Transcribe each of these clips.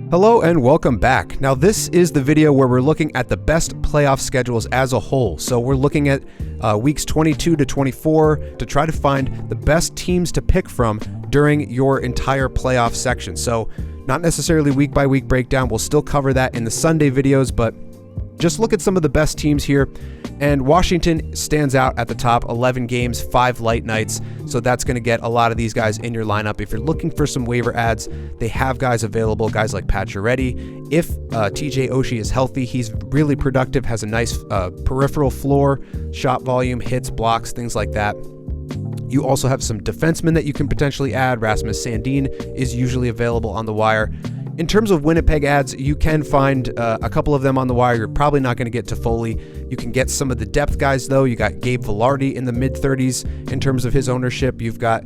Hello and welcome back. Now this is the video where we're looking at the best playoff schedules as a whole. So we're looking at weeks 22 to 24 to try to find the best teams to pick from during your entire playoff section. So not necessarily week by week breakdown. We'll still cover that in the Sunday videos, but just look at some of the best teams here. And Washington stands out at the top, 11 games, 5 light nights. So that's going to get a lot of these guys in your lineup. If you're looking for some waiver ads, they have guys available, guys like Pacioretty. If TJ Oshie is healthy, he's really productive, has a nice peripheral floor, shot volume, hits, blocks, things like that. You also have some defensemen that you can potentially add. Rasmus Sandin is usually available on the wire. In terms of Winnipeg ads, you can find a couple of them on the wire. You're probably not going to get Toffoli. You can get some of the depth guys, though. You got Gabe Vilardi in the mid-30s in terms of his ownership. You've got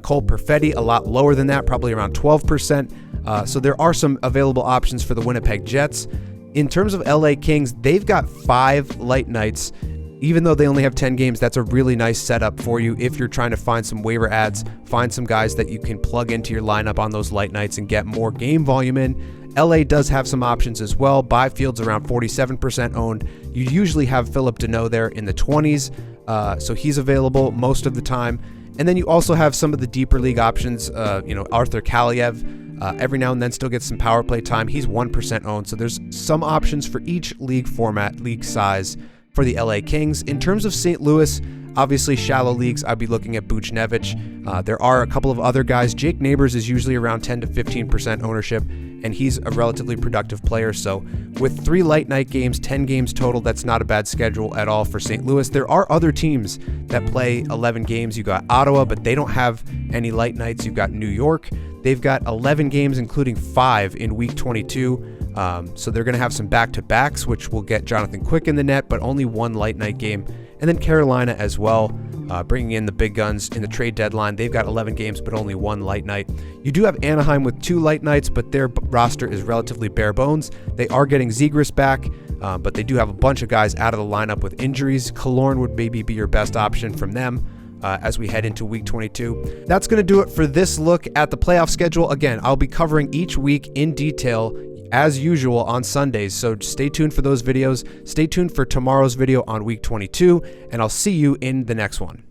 Cole Perfetti, a lot lower than that, probably around 12%. So there are some available options for the Winnipeg Jets. In terms of LA Kings, they've got 5 light nights. Even though they only have 10 games, that's a really nice setup for you if you're trying to find some waiver ads, find some guys that you can plug into your lineup on those light nights and get more game volume in. LA does have some options as well. Byfield's around 47% owned. You usually have Philip Deneau there in the 20s, so he's available most of the time. And then you also have some of the deeper league options, Arthur Kaliev. Every now and then still gets some power play time. He's 1% owned, so there's some options for each league format, league size, for the LA Kings. In terms of St. Louis, obviously shallow leagues, I'd be looking at Buchnevich. There are a couple of other guys. Jake Neighbors is usually around 10 to 15% ownership, and he's a relatively productive player. So with 3 light night games, 10 games total, that's not a bad schedule at all for St. Louis. There are other teams that play 11 games. You got Ottawa, but they don't have any light nights. You've got New York. They've got 11 games, including 5 in week 22. So they're going to have some back-to-backs, which will get Jonathan Quick in the net, but only 1 light night game. And then Carolina as well, bringing in the big guns in the trade deadline. They've got 11 games, but only 1 light night. You do have Anaheim with 2 light nights, but their roster is relatively bare bones. They are getting Zegras back, but they do have a bunch of guys out of the lineup with injuries. Killorn would maybe be your best option from them as we head into week 22. That's going to do it for this look at the playoff schedule. Again, I'll be covering each week in detail as usual on Sundays, so stay tuned for those videos. Stay tuned for tomorrow's video on week 22, and I'll see you in the next one.